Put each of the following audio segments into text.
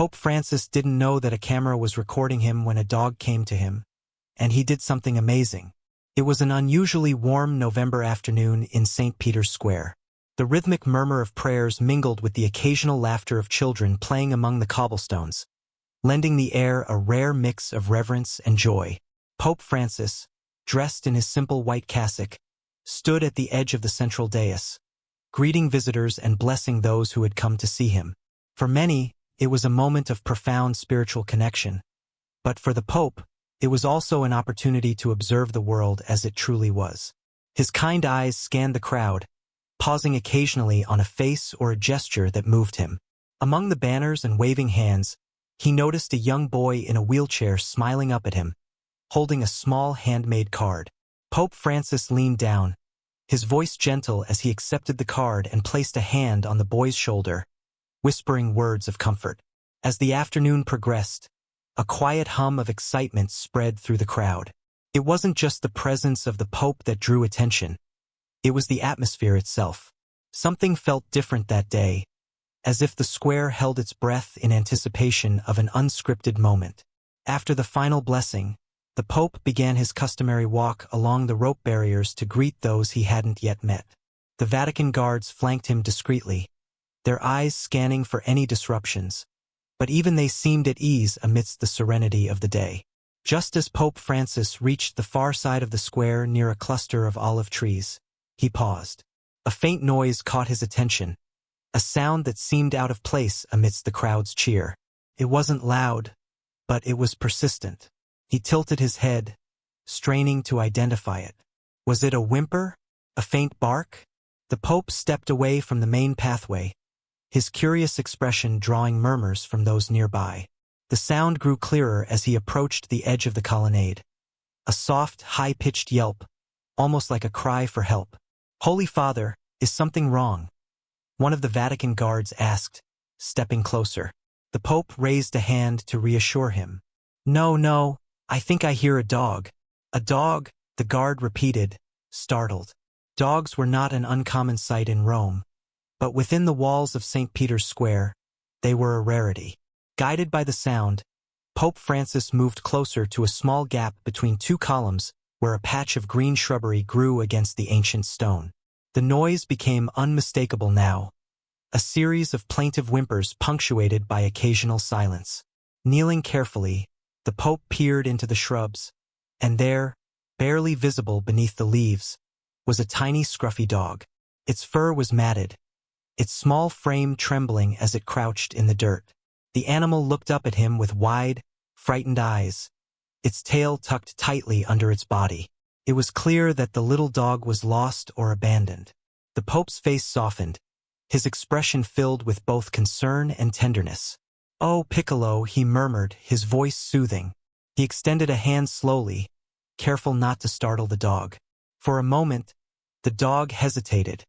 Pope Francis didn't know that a camera was recording him when a dog came to him, and he did something amazing. It was an unusually warm November afternoon in St. Peter's Square. The rhythmic murmur of prayers mingled with the occasional laughter of children playing among the cobblestones, lending the air a rare mix of reverence and joy. Pope Francis, dressed in his simple white cassock, stood at the edge of the central dais, greeting visitors and blessing those who had come to see him. For many, it was a moment of profound spiritual connection, but for the Pope, it was also an opportunity to observe the world as it truly was. His kind eyes scanned the crowd, pausing occasionally on a face or a gesture that moved him. Among the banners and waving hands, he noticed a young boy in a wheelchair smiling up at him, holding a small handmade card. Pope Francis leaned down, his voice gentle as he accepted the card and placed a hand on the boy's shoulder, whispering words of comfort. As the afternoon progressed, a quiet hum of excitement spread through the crowd. It wasn't just the presence of the Pope that drew attention. It was the atmosphere itself. Something felt different that day, as if the square held its breath in anticipation of an unscripted moment. After the final blessing, the Pope began his customary walk along the rope barriers to greet those he hadn't yet met. The Vatican guards flanked him discreetly, their eyes scanning for any disruptions, but even they seemed at ease amidst the serenity of the day. Just as Pope Francis reached the far side of the square near a cluster of olive trees, he paused. A faint noise caught his attention, a sound that seemed out of place amidst the crowd's cheer. It wasn't loud, but it was persistent. He tilted his head, straining to identify it. Was it a whimper? A faint bark? The Pope stepped away from the main pathway, his curious expression drawing murmurs from those nearby. The sound grew clearer as he approached the edge of the colonnade. A soft, high-pitched yelp, almost like a cry for help. "Holy Father, is something wrong?" one of the Vatican guards asked, stepping closer. The Pope raised a hand to reassure him. No, I think I hear a dog." "A dog?" the guard repeated, startled. Dogs were not an uncommon sight in Rome, but within the walls of St. Peter's Square, they were a rarity. Guided by the sound, Pope Francis moved closer to a small gap between two columns where a patch of green shrubbery grew against the ancient stone. The noise became unmistakable now, a series of plaintive whimpers punctuated by occasional silence. Kneeling carefully, the Pope peered into the shrubs, and there, barely visible beneath the leaves, was a tiny scruffy dog. Its fur was matted, its small frame trembling as it crouched in the dirt. The animal looked up at him with wide, frightened eyes, its tail tucked tightly under its body. It was clear that the little dog was lost or abandoned. The Pope's face softened, his expression filled with both concern and tenderness. "Oh, Piccolo," he murmured, his voice soothing. He extended a hand slowly, careful not to startle the dog. For a moment, the dog hesitated,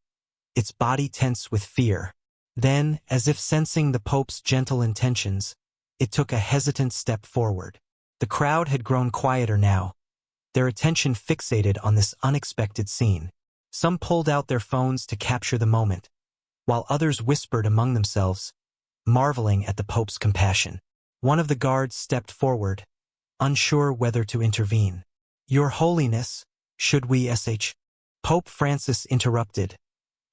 its body tense with fear. Then, as if sensing the Pope's gentle intentions, it took a hesitant step forward. The crowd had grown quieter now, their attention fixated on this unexpected scene. Some pulled out their phones to capture the moment, while others whispered among themselves, marveling at the Pope's compassion. One of the guards stepped forward, unsure whether to intervene. "Your Holiness, should we sh—" Pope Francis interrupted,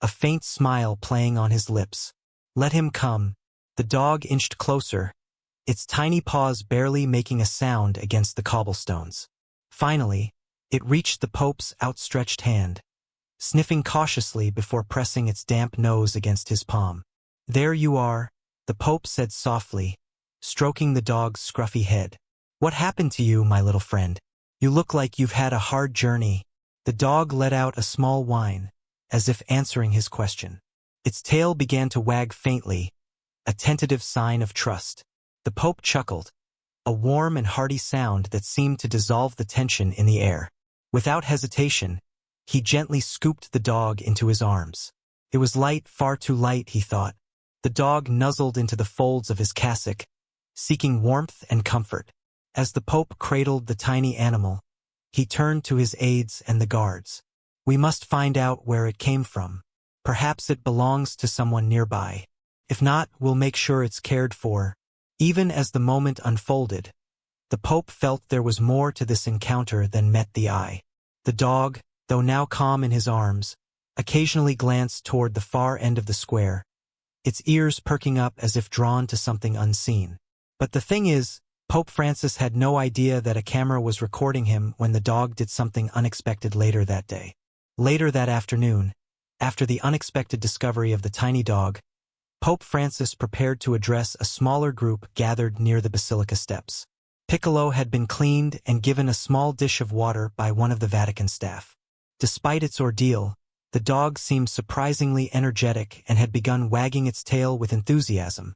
a faint smile playing on his lips. "Let him come." The dog inched closer, its tiny paws barely making a sound against the cobblestones. Finally, it reached the Pope's outstretched hand, sniffing cautiously before pressing its damp nose against his palm. "There you are," the Pope said softly, stroking the dog's scruffy head. "What happened to you, my little friend? You look like you've had a hard journey." The dog let out a small whine, as if answering his question. Its tail began to wag faintly, a tentative sign of trust. The Pope chuckled, a warm and hearty sound that seemed to dissolve the tension in the air. Without hesitation, he gently scooped the dog into his arms. It was light, far too light, he thought. The dog nuzzled into the folds of his cassock, seeking warmth and comfort. As the Pope cradled the tiny animal, he turned to his aides and the guards. "We must find out where it came from. Perhaps it belongs to someone nearby. If not, we'll make sure it's cared for." Even as the moment unfolded, the Pope felt there was more to this encounter than met the eye. The dog, though now calm in his arms, occasionally glanced toward the far end of the square, its ears perking up as if drawn to something unseen. But the thing is, Pope Francis had no idea that a camera was recording him when the dog did something unexpected later that day. Later that afternoon, after the unexpected discovery of the tiny dog, Pope Francis prepared to address a smaller group gathered near the basilica steps. Piccolo had been cleaned and given a small dish of water by one of the Vatican staff. Despite its ordeal, the dog seemed surprisingly energetic and had begun wagging its tail with enthusiasm,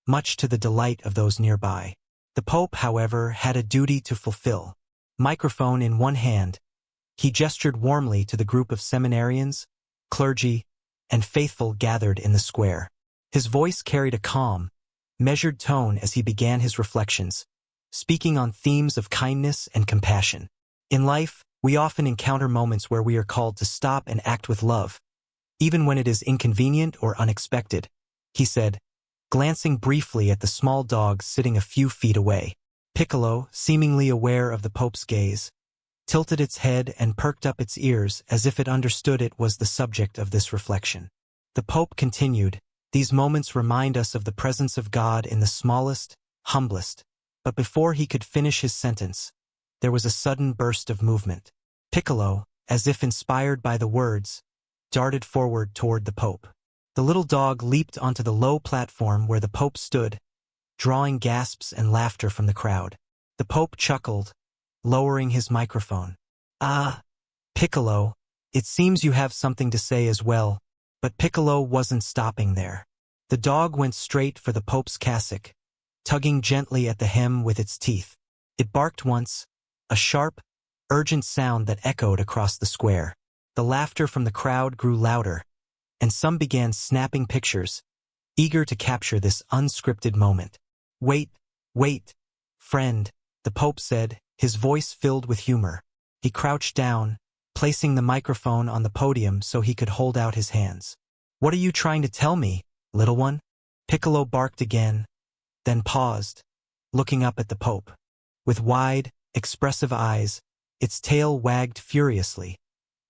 much to the delight of those nearby. The Pope, however, had a duty to fulfill. Microphone in one hand, he gestured warmly to the group of seminarians, clergy, and faithful gathered in the square. His voice carried a calm, measured tone as he began his reflections, speaking on themes of kindness and compassion. In life, we often encounter moments where we are called to stop and act with love, even when it is inconvenient or unexpected, he said, glancing briefly at the small dog sitting a few feet away. Piccolo, seemingly aware of the Pope's gaze, tilted its head and perked up its ears as if it understood it was the subject of this reflection. The Pope continued, "These moments remind us of the presence of God in the smallest, humblest." But before he could finish his sentence, there was a sudden burst of movement. Piccolo, as if inspired by the words, darted forward toward the Pope. The little dog leaped onto the low platform where the Pope stood, drawing gasps and laughter from the crowd. The Pope chuckled, lowering his microphone. "Ah, Piccolo, it seems you have something to say as well." But Piccolo wasn't stopping there. The dog went straight for the Pope's cassock, tugging gently at the hem with its teeth. It barked once, a sharp, urgent sound that echoed across the square. The laughter from the crowd grew louder, and some began snapping pictures, eager to capture this unscripted moment. "Wait, wait, friend," the Pope said, his voice filled with humor. He crouched down, placing the microphone on the podium so he could hold out his hands. "What are you trying to tell me, little one?" Piccolo barked again, then paused, looking up at the Pope. With wide, expressive eyes, its tail wagged furiously,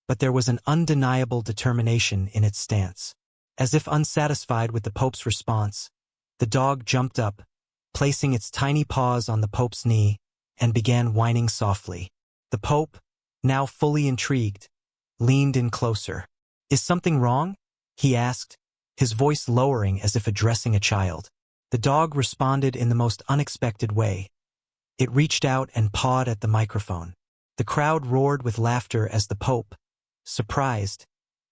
but there was an undeniable determination in its stance. As if unsatisfied with the Pope's response, the dog jumped up, placing its tiny paws on the Pope's knee, and began whining softly. The Pope, now fully intrigued, leaned in closer. "Is something wrong?" he asked, his voice lowering as if addressing a child. The dog responded in the most unexpected way. It reached out and pawed at the microphone. The crowd roared with laughter as the Pope, surprised,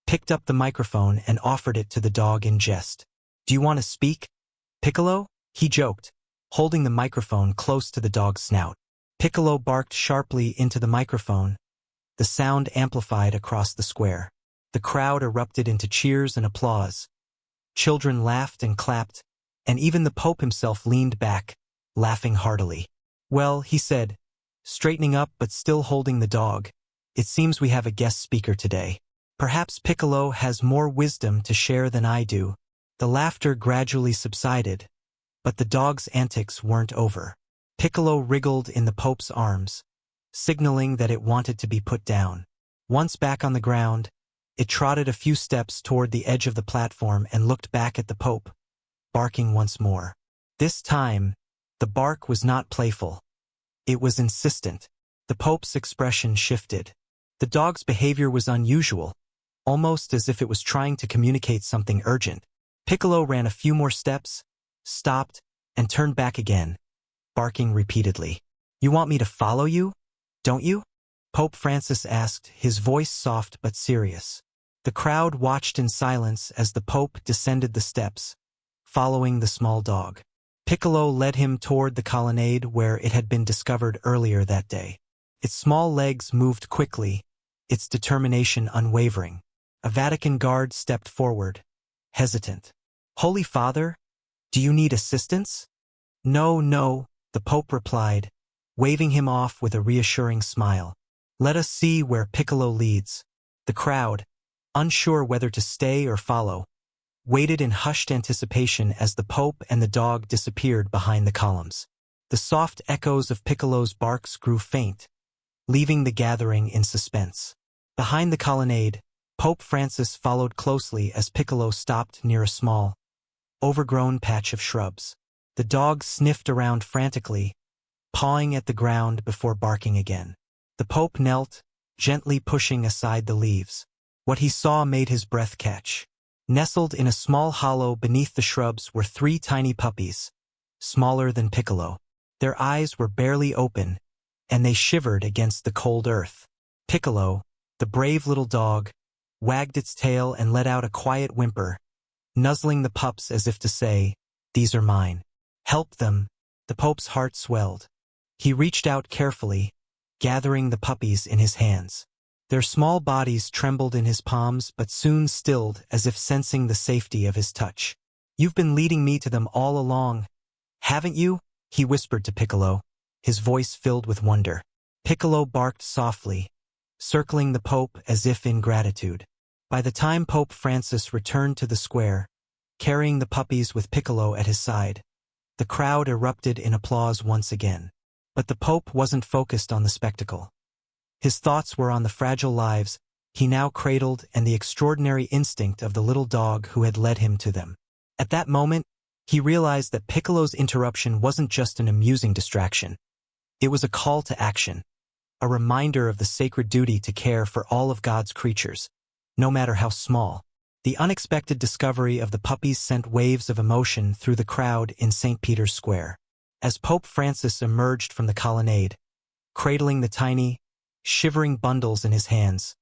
picked up the microphone and offered it to the dog in jest. "Do you want to speak, Piccolo?" he joked, holding the microphone close to the dog's snout. Piccolo barked sharply into the microphone. The sound amplified across the square. The crowd erupted into cheers and applause. Children laughed and clapped, and even the Pope himself leaned back, laughing heartily. "Well," he said, straightening up but still holding the dog, "it seems we have a guest speaker today. Perhaps Piccolo has more wisdom to share than I do." The laughter gradually subsided, but the dog's antics weren't over. Piccolo wriggled in the Pope's arms, signaling that it wanted to be put down. Once back on the ground, it trotted a few steps toward the edge of the platform and looked back at the Pope, barking once more. This time, the bark was not playful. It was insistent. The Pope's expression shifted. The dog's behavior was unusual, almost as if it was trying to communicate something urgent. Piccolo ran a few more steps, stopped, and turned back again, barking repeatedly. "You want me to follow you, don't you?" Pope Francis asked, his voice soft but serious. The crowd watched in silence as the Pope descended the steps, following the small dog. Piccolo led him toward the colonnade where it had been discovered earlier that day. Its small legs moved quickly, its determination unwavering. A Vatican guard stepped forward, hesitant. "Holy Father, do you need assistance?" "No, no," the Pope replied, waving him off with a reassuring smile. "Let us see where Piccolo leads." The crowd, unsure whether to stay or follow, waited in hushed anticipation as the Pope and the dog disappeared behind the columns. The soft echoes of Piccolo's barks grew faint, leaving the gathering in suspense. Behind the colonnade, Pope Francis followed closely as Piccolo stopped near a small, overgrown patch of shrubs. The dog sniffed around frantically, pawing at the ground before barking again. The Pope knelt, gently pushing aside the leaves. What he saw made his breath catch. Nestled in a small hollow beneath the shrubs were 3 tiny puppies, smaller than Piccolo. Their eyes were barely open, and they shivered against the cold earth. Piccolo, the brave little dog, wagged its tail and let out a quiet whimper, nuzzling the pups as if to say, "These are mine. Help them." The Pope's heart swelled. He reached out carefully, gathering the puppies in his hands. Their small bodies trembled in his palms but soon stilled as if sensing the safety of his touch. "You've been leading me to them all along, haven't you?" he whispered to Piccolo, his voice filled with wonder. Piccolo barked softly, circling the Pope as if in gratitude. By the time Pope Francis returned to the square, carrying the puppies with Piccolo at his side, the crowd erupted in applause once again. But the Pope wasn't focused on the spectacle. His thoughts were on the fragile lives he now cradled and the extraordinary instinct of the little dog who had led him to them. At that moment, he realized that Piccolo's interruption wasn't just an amusing distraction. It was a call to action, a reminder of the sacred duty to care for all of God's creatures, no matter how small. The unexpected discovery of the puppies sent waves of emotion through the crowd in St. Peter's Square. As Pope Francis emerged from the colonnade, cradling the tiny, shivering bundles in his hands,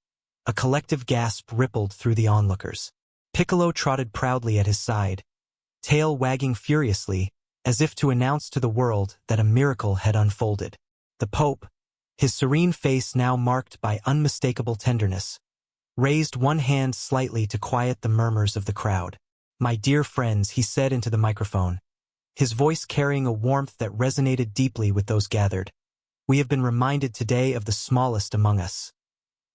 a collective gasp rippled through the onlookers. Piccolo trotted proudly at his side, tail wagging furiously, as if to announce to the world that a miracle had unfolded. The Pope, his serene face now marked by unmistakable tenderness, raised one hand slightly to quiet the murmurs of the crowd. "My dear friends," he said into the microphone, his voice carrying a warmth that resonated deeply with those gathered. "We have been reminded today of the smallest among us,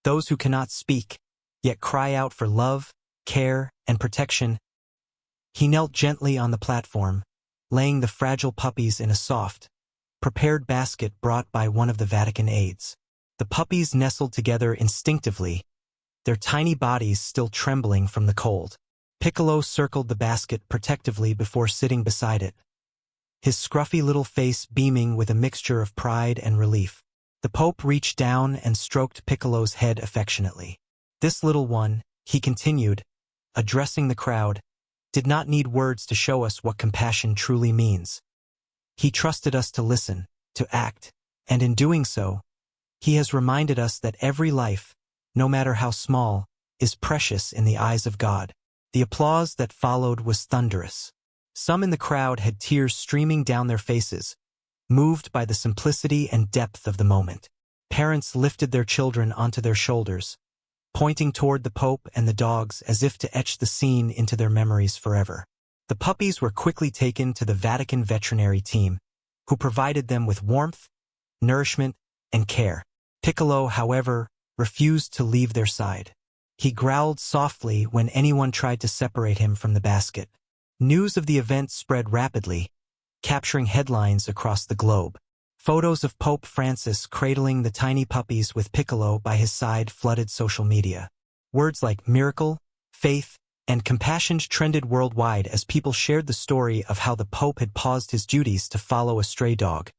those who cannot speak, yet cry out for love, care, and protection." He knelt gently on the platform, laying the fragile puppies in a soft, prepared basket brought by one of the Vatican aides. The puppies nestled together instinctively, their tiny bodies still trembling from the cold. Piccolo circled the basket protectively before sitting beside it, his scruffy little face beaming with a mixture of pride and relief. The Pope reached down and stroked Piccolo's head affectionately. "This little one," he continued, addressing the crowd, "did not need words to show us what compassion truly means. He trusted us to listen, to act, and in doing so, he has reminded us that every life, no matter how small, is precious in the eyes of God." The applause that followed was thunderous. Some in the crowd had tears streaming down their faces, moved by the simplicity and depth of the moment. Parents lifted their children onto their shoulders, pointing toward the Pope and the dogs as if to etch the scene into their memories forever. The puppies were quickly taken to the Vatican veterinary team, who provided them with warmth, nourishment, and care. Piccolo, however, refused to leave their side. He growled softly when anyone tried to separate him from the basket. News of the event spread rapidly, capturing headlines across the globe. Photos of Pope Francis cradling the tiny puppies with Piccolo by his side flooded social media. Words like miracle, faith, and compassion trended worldwide as people shared the story of how the Pope had paused his duties to follow a stray dog.